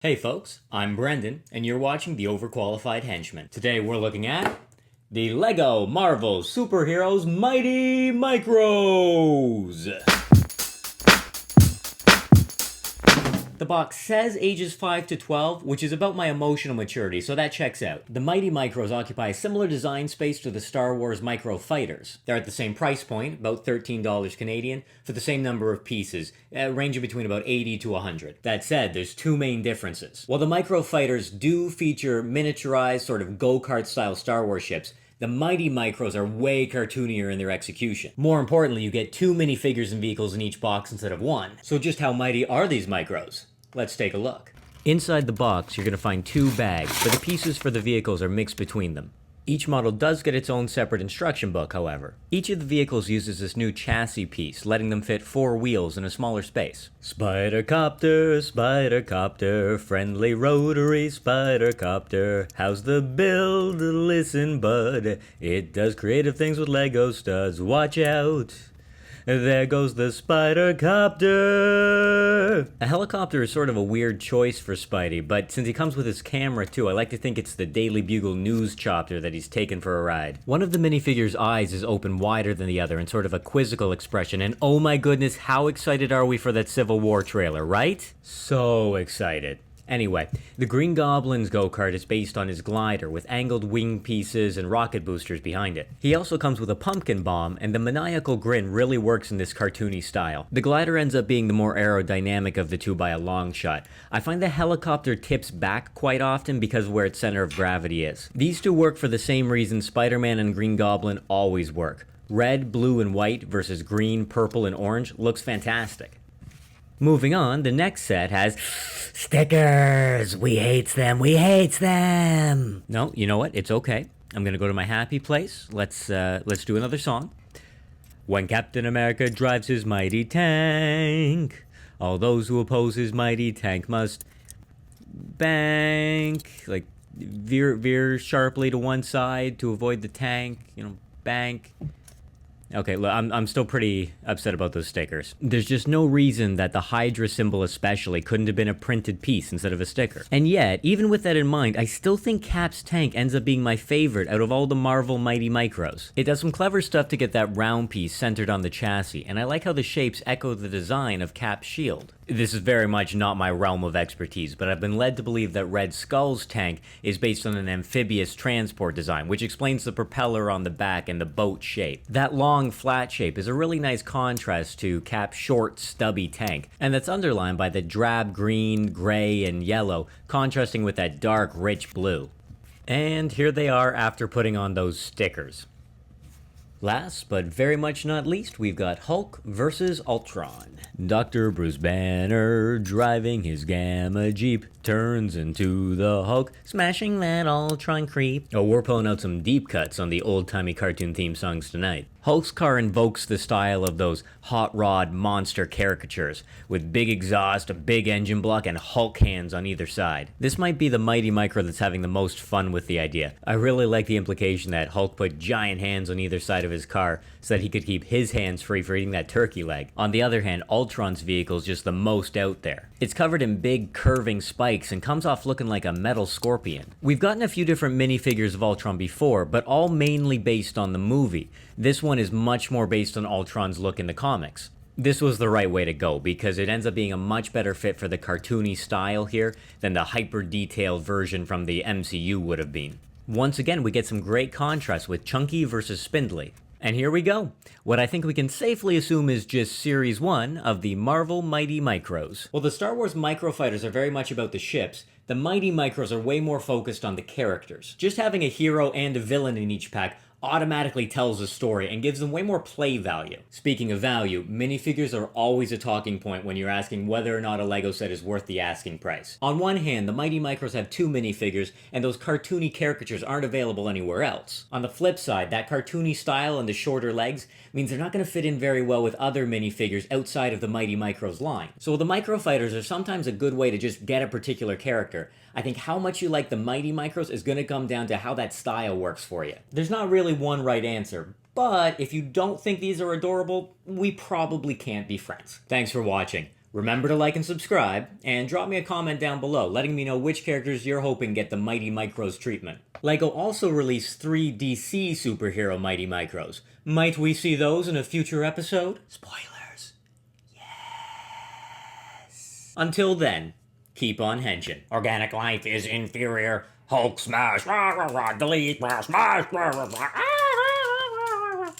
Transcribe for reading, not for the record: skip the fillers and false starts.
Hey folks, I'm Brendan, and you're watching the Overqualified Henchman. Today we're looking at the LEGO Marvel Superheroes Mighty Micros! The box says ages 5 to 12, which is about my emotional maturity, so that checks out. The Mighty Micros occupy a similar design space to the Star Wars Micro Fighters. They're at the same price point, about $13 Canadian, for the same number of pieces, ranging between about 80 to 100. That said, there's two main differences. While the Micro Fighters do feature miniaturized, sort of go-kart style Star Wars ships, the Mighty Micros are way cartoonier in their execution. More importantly, you get two minifigures and vehicles in each box instead of one. So just how mighty are these Micros? Let's take a look. Inside the box, you're going to find two bags, but the pieces for the vehicles are mixed between them. Each model does get its own separate instruction book, however. Each of the vehicles uses this new chassis piece, letting them fit 4 wheels in a smaller space. Spider-copter, spider-copter, friendly rotary spider-copter. How's the build? Listen, bud. It does creative things with Lego studs. Watch out. There goes the spider-copter! A helicopter is sort of a weird choice for Spidey, but since he comes with his camera too, I like to think it's the Daily Bugle news chopper that he's taken for a ride. One of the minifigure's eyes is open wider than the other in sort of a quizzical expression, and oh my goodness, how excited are we for that Civil War trailer, right? So excited. Anyway, the Green Goblin's go-kart is based on his glider with angled wing pieces and rocket boosters behind it. He also comes with a pumpkin bomb, and the maniacal grin really works in this cartoony style. The glider ends up being the more aerodynamic of the two by a long shot. I find the helicopter tips back quite often because of where its center of gravity is. These two work for the same reason Spider-Man and Green Goblin always work. Red, blue, and white versus green, purple, and orange looks fantastic. Moving on, the next set has stickers. We hates them. We hates them. No, you know what? It's okay. I'm gonna go to my happy place. Let's do another song. When Captain America drives his mighty tank, all those who oppose his mighty tank must bank, like veer sharply to one side to avoid the tank. Bank. Okay, look, I'm still pretty upset about those stickers. There's just no reason that the Hydra symbol especially couldn't have been a printed piece instead of a sticker. And yet, even with that in mind, I still think Cap's tank ends up being my favorite out of all the Marvel Mighty Micros. It does some clever stuff to get that round piece centered on the chassis, and I like how the shapes echo the design of Cap's shield. This is very much not my realm of expertise, but I've been led to believe that Red Skull's tank is based on an amphibious transport design, which explains the propeller on the back and the boat shape. That long, flat shape is a really nice contrast to Cap's short, stubby tank, and that's underlined by the drab green, gray, and yellow, contrasting with that dark, rich blue. And here they are after putting on those stickers. Last, but very much not least, we've got Hulk versus Ultron. Dr. Bruce Banner, driving his Gamma Jeep, turns into the Hulk, smashing that Ultron creep. Oh, we're pulling out some deep cuts on the old-timey cartoon theme songs tonight. Hulk's car invokes the style of those hot rod monster caricatures, with big exhaust, a big engine block, and Hulk hands on either side. This might be the Mighty Micro that's having the most fun with the idea. I really like the implication that Hulk put giant hands on either side of his car so that he could keep his hands free for eating that turkey leg. On the other hand, Ultron's vehicle is just the most out there. It's covered in big curving spikes and comes off looking like a metal scorpion. We've gotten a few different minifigures of Ultron before, but all mainly based on the movie. This one is much more based on Ultron's look in the comics. This was the right way to go because it ends up being a much better fit for the cartoony style here than the hyper-detailed version from the MCU would have been. Once again, we get some great contrast with Chunky versus Spindly. And here we go. What I think we can safely assume is just Series 1 of the Marvel Mighty Micros. While the Star Wars Micro Fighters are very much about the ships, the Mighty Micros are way more focused on the characters. Just having a hero and a villain in each pack automatically tells a story and gives them way more play value. Speaking of value, minifigures are always a talking point when you're asking whether or not a Lego set is worth the asking price. On one hand, the Mighty Micros have 2 minifigures, and those cartoony caricatures aren't available anywhere else. On the flip side, that cartoony style and the shorter legs means they're not going to fit in very well with other minifigures outside of the Mighty Micros line. So while the Micro Fighters are sometimes a good way to just get a particular character, I think how much you like the Mighty Micros is going to come down to how that style works for you. There's not really one right answer, but if you don't think these are adorable, we probably can't be friends. Thanks for watching. Remember to like and subscribe, and drop me a comment down below letting me know which characters you're hoping get the Mighty Micros treatment. LEGO also released 3 DC superhero Mighty Micros. Might we see those in a future episode? Spoilers. Yes. Until then, keep on henching. Organic life is inferior. Hulk smash. Delete. Smash.